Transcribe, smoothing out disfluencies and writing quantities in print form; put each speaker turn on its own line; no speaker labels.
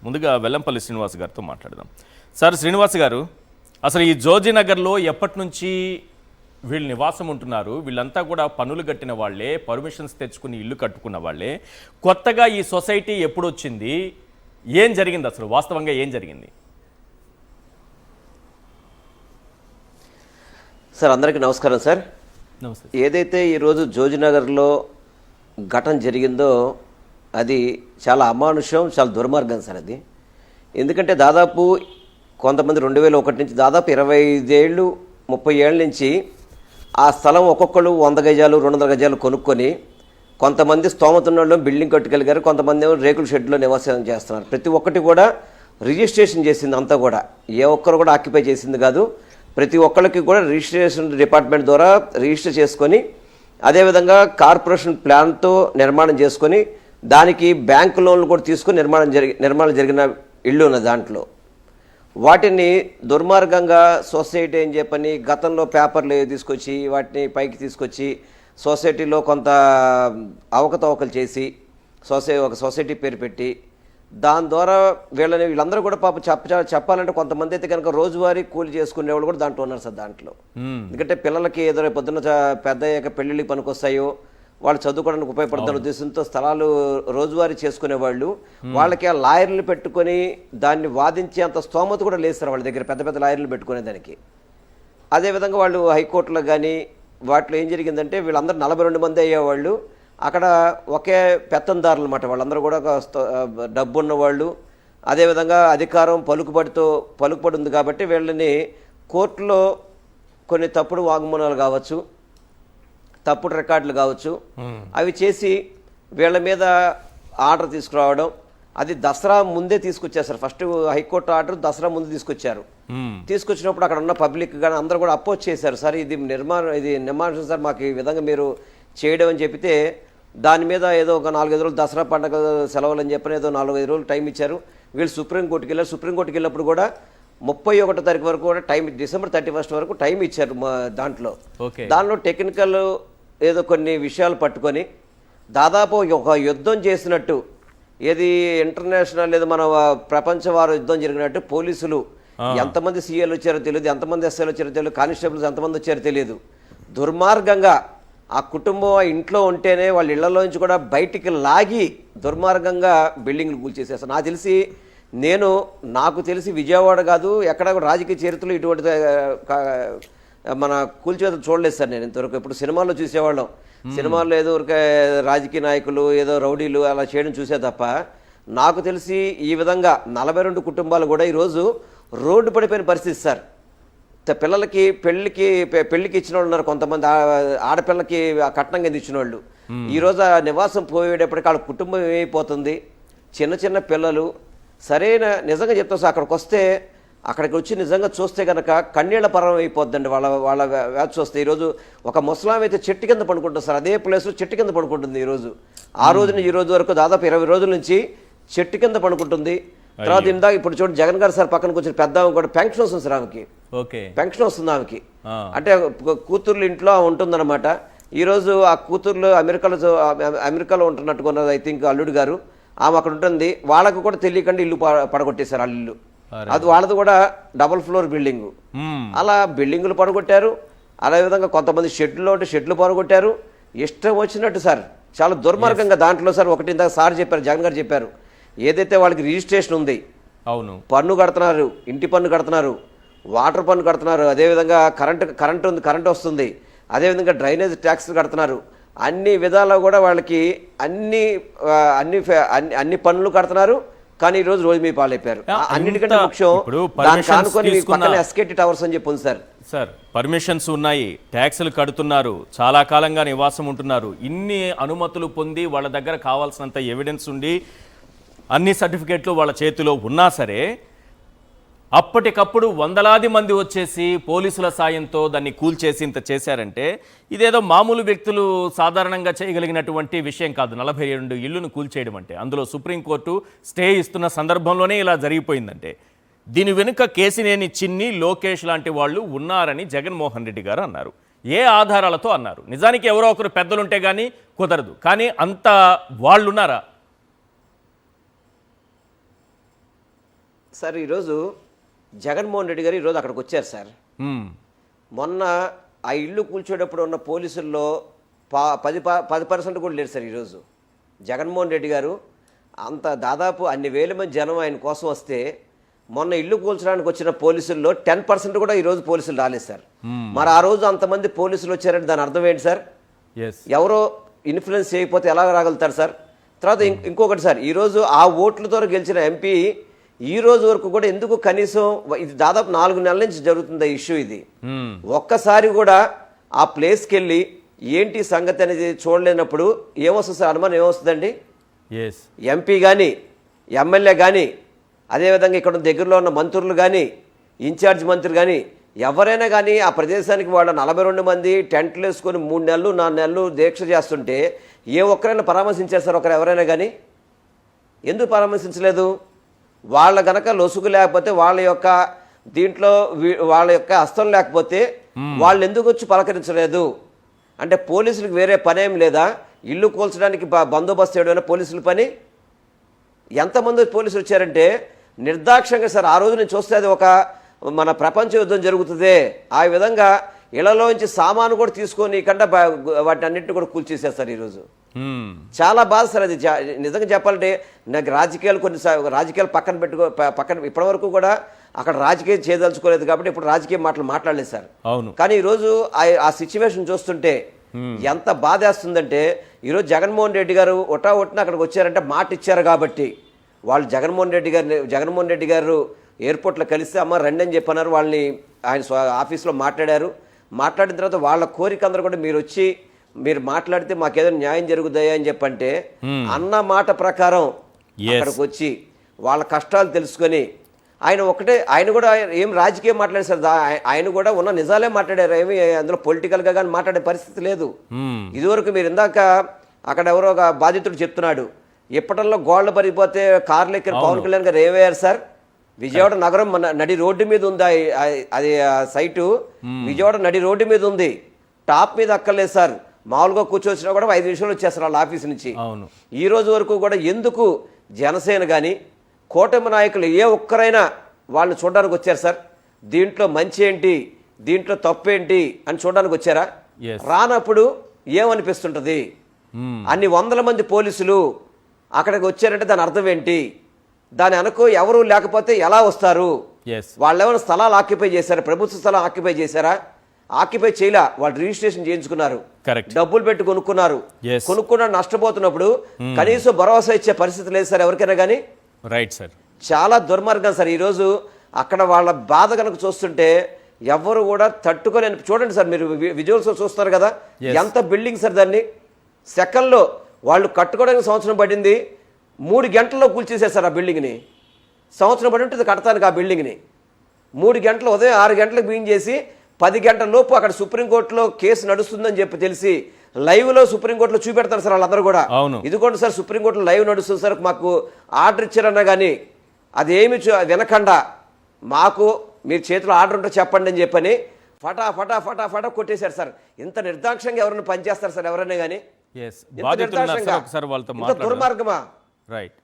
ముందుగా వెల్లంపల్లి శ్రీనివాస్ గారితో మాట్లాడదాం. సార్ శ్రీనివాస్ గారు, అసలు ఈ జోజీనగర్లో ఎప్పటి నుంచి వీళ్ళు నివాసం ఉంటున్నారు? వీళ్ళంతా కూడా పనులు కట్టిన వాళ్ళే, పర్మిషన్స్ తెచ్చుకుని ఇల్లు కట్టుకున్న వాళ్ళే. కొత్తగా ఈ సొసైటీ ఎప్పుడు వచ్చింది? ఏం జరిగింది? అసలు వాస్తవంగా ఏం జరిగింది?
సార్ అందరికీ నమస్కారం సార్.
నమస్తే.
ఏదైతే ఈరోజు జోజీనగర్లో ఘటన జరిగిందో అది చాలా అమానుషం, చాలా దుర్మార్గం సార్ అది. ఎందుకంటే దాదాపు కొంతమంది 2001 నుంచి దాదాపు 25 ఏళ్ళు 30 ఏళ్ళ నుంచి ఆ స్థలం ఒక్కొక్కరు 100 గజాలు 200 గజాలు కొనుక్కొని కొంతమంది స్తోమతున్న వాళ్ళు బిల్డింగ్ కట్టుకెళ్ళగారు, కొంతమంది ఏమో రేకుల షెడ్లో నివాసం చేస్తున్నారు. ప్రతి ఒక్కటి కూడా రిజిస్ట్రేషన్ చేసింది అంతా కూడా, ఏ ఒక్కరు కూడా ఆక్యుపై చేసింది కాదు. ప్రతి ఒక్కరికి కూడా రిజిస్ట్రేషన్ డిపార్ట్మెంట్ ద్వారా రిజిస్టర్ చేసుకొని అదేవిధంగా కార్పొరేషన్ ప్లాన్తో నిర్మాణం చేసుకొని దానికి బ్యాంకు లోన్లు కూడా తీసుకొని నిర్మాణం జరిగిన ఇళ్ళు ఉన్న దాంట్లో వాటిని దుర్మార్గంగా సొసైటీ అని చెప్పని గతంలో పేపర్లు తీసుకొచ్చి వాటిని పైకి తీసుకొచ్చి సొసైటీలో కొంత అవకతవకలు చేసి ఒక సొసైటీ పేరు పెట్టి దాని ద్వారా వీళ్ళందరూ కూడా పాపం చెప్పాలంటే కొంతమంది అయితే కనుక రోజువారీ కూలి చేసుకునే వాళ్ళు కూడా దాంట్లో ఉన్నారు సార్. దాంట్లో ఎందుకంటే పిల్లలకి ఏదో పొద్దున్న పెద్ద అయ్యాక పెళ్ళిళ్ళకి పనికొస్తాయో వాళ్ళు చదువుకోవడానికి ఉపయోగపడుతున్న ఉద్దేశంతో స్థలాలు రోజువారీ చేసుకునే వాళ్ళు, వాళ్ళకి ఆ లాయర్లు పెట్టుకొని దాన్ని వాదించే అంత స్తోమత కూడా లేదు సార్ వాళ్ళ దగ్గర, పెద్ద పెద్ద లాయర్లు పెట్టుకునే దానికి. అదేవిధంగా వాళ్ళు హైకోర్టులో కానీ వాటిలో ఏం జరిగిందంటే వీళ్ళందరూ 42 మంది అయ్యేవాళ్ళు అక్కడ ఒకే పెత్తందారులు అన్నమాట. వాళ్ళందరూ కూడా డబ్బు ఉన్నవాళ్ళు, అదేవిధంగా అధికారం పలుకుబడి ఉంది కాబట్టి వీళ్ళని కోర్టులో కొన్ని తప్పుడు వాంగ్మూలాలు కావచ్చు, తప్పుడు రికార్డులు కావచ్చు, అవి చేసి వీళ్ళ మీద ఆర్డర్ తీసుకురావడం. అది దసరా ముందే తీసుకొచ్చారు sir. First high court order Dasara ముందు తీసుకొచ్చారు. తీసుకొచ్చినప్పుడు అక్కడ ఉన్న పబ్లిక్ కానీ అందరూ కూడా అపోజ్ చేశారు. సార్ ఇది నిర్మాణం సార్, మాకు ఈ విధంగా మీరు చేయడం అని చెప్తే దాని మీద ఏదో ఒక 4-5 రోజులు దసరా పండుగ సెలవులు అని చెప్పని ఏదో 4-5 రోజులు టైం ఇచ్చారు. వీళ్ళు సుప్రీంకోర్టుకి వెళ్ళారు. సుప్రీంకోర్టుకి వెళ్ళినప్పుడు కూడా 31 తారీఖు వరకు కూడా టైం, December 31 వరకు టైం ఇచ్చారు. దానిలో టెక్నికల్ ఏదో కొన్ని విషయాలు పట్టుకొని దాదాపు ఒక యుద్ధం చేసినట్టు, ఏది ఇంటర్నేషనల్ లేదా మన ప్రపంచ వారు యుద్ధం జరిగినట్టు పోలీసులు ఎంతమంది సీఏలు వచ్చారో తెలియదు, ఎంతమంది ఎస్ఐలు వచ్చారో తెలియదు, కానిస్టేబుల్స్ ఎంతమంది వచ్చారో తెలియదు. దుర్మార్గంగా ఆ కుటుంబం ఇంట్లో ఉంటేనే వాళ్ళ ఇళ్లలో నుంచి కూడా బయటికి లాగి దుర్మార్గంగా బిల్డింగ్లు కూల్చేసేస్తారు. నాకు తెలిసి విజయవాడ కాదు ఎక్కడ రాజకీయ చరిత్రలో ఇటువంటి మన కూల్చేతలు చూడలేదు సార్. నేను ఇంతవరకు ఎప్పుడు సినిమాల్లో చూసేవాళ్ళం, సినిమాల్లో ఏదో రాజకీయ నాయకులు ఏదో రౌడీలు అలా చేయడం చూసే తప్ప నాకు తెలిసి ఈ విధంగా 42 కుటుంబాలు కూడా ఈరోజు రోడ్డు పడిపోయిన పరిస్థితి సార్. పిల్లలకి పెళ్లికి ఇచ్చిన వాళ్ళు ఉన్నారు, కొంతమంది ఆడపిల్లకి కట్నం కింద ఇచ్చిన వాళ్ళు ఈరోజు ఆ నివాసం పోయేటప్పటికి వాళ్ళ కుటుంబం ఏమైపోతుంది. చిన్న పిల్లలు సరైన నిజంగా చెప్తాను సార్, అక్కడికి వచ్చి నిజంగా చూస్తే కనుక కన్నీళ్ల పరం అయిపోద్దండి వాళ్ళ వ్యాధి చూస్తే. ఈరోజు ఒక ముసలాం అయితే చెట్టు కింద పడుకుంటుంది సార్, అదే ప్లేస్లో చెట్టు కింద పడుకుంటుంది ఈరోజు. ఆ రోజు నుంచి ఈ రోజు వరకు దాదాపు 20 రోజుల నుంచి చెట్టు కింద పడుకుంటుంది. తర్వాత ఇందాక ఇప్పుడు చూడండి జగన్ గారు సార్ పక్కన కూర్చొని పెద్ద కూడా పెన్షన్ వస్తుంది సార్ ఆమెకి, పెన్షన్ వస్తుంది ఆమెకి. అంటే కూతుర్లు ఇంట్లో ఉంటుందన్నమాట. ఈరోజు ఆ కూతుర్లు అమెరికాలో ఉంటున్నట్టుకున్నారు ఐ థింక్ అల్లుడు గారు, ఆమె అక్కడ ఉంటుంది. వాళ్ళకు కూడా తెలియకుండా ఇల్లు పడగొట్టేశారు వాళ్ళ ఇల్లు. అది వాళ్ళది కూడా డబుల్ ఫ్లోర్ బిల్డింగ్. అలా బిల్డింగులు పడగొట్టారు. అదేవిధంగా కొంతమంది షెడ్లు పడగొట్టారు. ఇష్టం వచ్చినట్టు సార్, చాలా దుర్మార్గంగా. దాంట్లో సార్ ఒకటి ఇందాక సార్ చెప్పారు, జగన్ గారు చెప్పారు, ఏదైతే వాళ్ళకి రిజిస్ట్రేషన్ ఉంది, అవును, పన్ను కడుతున్నారు, ఇంటి పన్ను కడుతున్నారు, వాటర్ పన్ను కడుతున్నారు, అదేవిధంగా కరెంట్ వస్తుంది, అదేవిధంగా డ్రైనేజ్ ట్యాక్స్ కడుతున్నారు. అన్ని విధాలా కూడా వాళ్ళకి అన్ని పన్నులు కడుతున్నారు. కానీ ఈ రోజు మీ పాలైపోయారు. అన్నిటికంటే ముఖ్యం దానికి అనుకుని పక్కన ఎస్కేటీ టవర్స్ అని చెప్పి ఉంది సార్.
పర్మిషన్స్ ఉన్నాయి, ట్యాక్సులు కడుతున్నారు, చాలా కాలంగా నివాసం ఉంటున్నారు, ఇన్ని అనుమతులు పొంది వాళ్ళ దగ్గర కావాల్సినంత ఎవిడెన్స్ ఉండి అన్ని సర్టిఫికేట్లు వాళ్ళ చేతిలో ఉన్నా సరే అప్పటికప్పుడు వందలాది మంది వచ్చేసి పోలీసుల సాయంతో దాన్ని కూల్చేసి ఇంత చేశారంటే ఇదేదో మామూలు వ్యక్తులు సాధారణంగా చేయగలిగినటువంటి విషయం కాదు. 42 ఇళ్లను కూల్చేయడం అంటే, అందులో సుప్రీంకోర్టు స్టే ఇస్తున్న సందర్భంలోనే ఇలా జరిగిపోయిందంటే దీని వెనుక కేసినేని చిన్ని, లోకేష్ లాంటి వాళ్ళు ఉన్నారని జగన్మోహన్ రెడ్డి గారు అన్నారు. ఏ ఆధారాలతో అన్నారు? నిజానికి ఎవరో ఒకరు పెద్దలుంటే కానీ కుదరదు, కానీ అంత వాళ్ళున్నారా?
సార్ ఈరోజు జగన్మోహన్ రెడ్డి గారు ఈరోజు అక్కడికి వచ్చారు సార్.
మ్మ్.
మొన్న ఆ ఇల్లు కూల్చేటప్పుడు ఉన్న పోలీసుల్లో 10% కూడా లేరు సార్ ఈరోజు. జగన్మోహన్ రెడ్డి గారు అంత దాదాపు అన్ని వేల మంది జనం ఆయన కోసం వస్తే మొన్న ఇల్లు కూల్చడానికి వచ్చిన పోలీసుల్లో 10% కూడా ఈరోజు పోలీసులు రాలేదు సార్. మరి ఆ రోజు అంతమంది పోలీసులు వచ్చారంటే దాని అర్థం ఏంటి సార్?
ఎస్.
ఎవరో ఇన్ఫ్లుయెన్స్ చేయకపోతే ఎలా రాగలుగుతారు సార్? తర్వాత ఇంకొకటి సార్, ఈరోజు ఆ ఓట్లతో గెలిచిన ఎంపీ ఈ రోజు వరకు కూడా ఎందుకు కనీసం ఇది దాదాపు 4 నెలల నుంచి జరుగుతుంది ఇష్యూ ఇది. ఒక్కసారి కూడా ఆ ప్లేస్కి వెళ్ళి ఏంటి సంగతి అనేది చూడలేనప్పుడు ఏమొస్తుంది సార్? అనుమానం ఏమొస్తుందండి?
ఎస్.
ఎంపీ కానీ ఎమ్మెల్యే కానీ అదేవిధంగా ఇక్కడ దగ్గరలో ఉన్న మంత్రులు కానీ ఇన్ఛార్జ్ మంత్రులు కానీ ఎవరైనా కానీ ఆ ప్రదేశానికి వాళ్ళ 42 మంది టెంట్లు వేసుకొని 3 నెలలు 4 నెలలు దీక్ష చేస్తుంటే ఏ ఒక్కరైనా పరామర్శించారు సార్? ఒకరు ఎవరైనా కానీ ఎందుకు పరామర్శించలేదు? వాళ్ళ గనక లొసుగు లేకపోతే వాళ్ళ యొక్క దీంట్లో వాళ్ళ యొక్క హస్తం లేకపోతే వాళ్ళు ఎందుకు వచ్చి పలకరించలేదు? అంటే పోలీసులకు వేరే పని ఏం లేదా? ఇల్లు కూల్చడానికి బందోబస్తు చేయడం పోలీసుల పని. ఎంతమంది పోలీసులు వచ్చారంటే నిర్దాక్ష్యంగా సార్. ఆ రోజు నేను చూస్తే అది ఒక మన ప్రపంచ యుద్ధం జరుగుతుంది. ఆ విధంగా ఇళ్లలోంచి సామాను కూడా తీసుకొని కంటే వాటిని అన్నింటిని కూడా కూల్చేసేస్తారు ఈరోజు. చాలా బాధ సార్ అది. నిజంగా చెప్పాలంటే నాకు రాజకీయాలు రాజకీయాలు పక్కన ఇప్పటివరకు కూడా అక్కడ రాజకీయం చేయదలుచుకోలేదు కాబట్టి ఇప్పుడు రాజకీయ మాట్లాడలేదు సార్.
అవును.
కానీ ఈరోజు ఆ సిచ్యువేషన్ చూస్తుంటే ఎంత బాధేస్తుందంటే ఈరోజు జగన్మోహన్ రెడ్డి గారు ఒట్టిన అక్కడికి వచ్చారంటే మాట ఇచ్చారు కాబట్టి వాళ్ళు జగన్మోహన్ రెడ్డి గారు ఎయిర్పోర్ట్లో కలిస్తే అమ్మ రండి అని చెప్పన్నారు. వాళ్ళని ఆయన ఆఫీస్లో మాట్లాడిన తర్వాత వాళ్ళ కోరిక అందరూ కూడా మీరు మాట్లాడితే మాకేదో న్యాయం జరుగుతాయా అని చెప్పంటే అన్న మాట ప్రకారం అక్కడికి వచ్చి వాళ్ళ కష్టాలు తెలుసుకొని ఆయన కూడా ఏం రాజకీయం మాట్లాడారు సార్. ఆయన కూడా ఉన్న నిజాలే మాట్లాడారు. ఏమి అందులో పొలిటికల్గా కానీ మాట్లాడే పరిస్థితి లేదు. ఇదివరకు మీరు ఇందాక అక్కడ ఎవరో ఒక బాధితుడు చెప్తున్నాడు, ఇప్పటిలో గోళ్లు పరిగిపోతే కార్లు ఎక్కిన పవన్ కళ్యాణ్ గారు ఏమయ్యారు సార్? విజయవాడ నగరం నడి రోడ్డు మీద ఉంది. అది సైటు విజయవాడ నడి రోడ్డు మీద ఉంది. టాప్ మీద అక్కర్లేదు సార్. మామూలుగా కూర్చొచ్చినా కూడా 5 నిమిషాలు వచ్చేస్తారు వాళ్ళ ఆఫీస్ నుంచి. ఈ రోజు వరకు కూడా ఎందుకు జనసేన కానీ కూటమి నాయకులు ఏ ఒక్కరైనా వాళ్ళని చూడడానికి వచ్చారు సార్? దీంట్లో మంచి ఏంటి, దీంట్లో తప్పు ఏంటి అని చూడడానికి వచ్చారా? రానప్పుడు ఏమనిపిస్తుంటది? అన్ని 100 మంది పోలీసులు అక్కడికి వచ్చారంటే దాని అర్థం ఏంటి? దాని అనుకో ఎవరు లేకపోతే ఎలా వస్తారు? వాళ్ళు ఏమైనా స్థలాలు ఆక్యుపై చేశారా? ప్రభుత్వ స్థలం ఆక్యుపై చేశారా? ఆక్యుపై చేయలే. వాళ్ళు రిజిస్ట్రేషన్ చేయించుకున్నారు, డబ్బులు పెట్టి కొనుక్కున్న నష్టపోతున్నప్పుడు కనీసం భరోసా ఇచ్చే పరిస్థితి లేదు సార్ ఎవరికైనా కానీ.
Right sir.
చాలా దుర్మార్గం సార్. ఈరోజు అక్కడ వాళ్ళ బాధ కనుక చూస్తుంటే ఎవరు కూడా తట్టుకోలేని. చూడండి సార్, మీరు విజువల్స్ చూస్తారు కదా ఎంత బిల్డింగ్ సార్. దాన్ని సెకండ్లో వాళ్ళు కట్టుకోవడానికి సంవత్సరం పడింది, 3 గంటల్లో కూల్చేశారు సార్ ఆ బిల్డింగ్ని. సంవత్సరం పడి ఉంటుంది కడతానికి ఆ బిల్డింగ్ని. 3 గంటలు ఉదయం 6 గంటలకు బిగిన్ చేసి 10 గంటల లోపు అక్కడ సుప్రీంకోర్టులో కేసు నడుస్తుందని తెలిసి లైవ్లో సుప్రీంకోర్టులో చూపెడతారు సార్ వాళ్ళందరూ కూడా. ఇదిగోండి సార్ సుప్రీంకోర్టులో లైవ్ నడుస్తుంది సార్, మాకు ఆర్డర్ ఇచ్చారన్నా కానీ అదేమి వినకుండా మాకు మీరు చేతిలో ఆర్డర్ ఉంటే చెప్పండి అని చెప్పని ఫటా కొట్టేశారు సార్. ఇంత నిర్దాక్షంగా ఎవరైనా పనిచేస్తారు సార్ ఎవరైనా కానీ?
దుర్మార్గమా?
రైట్.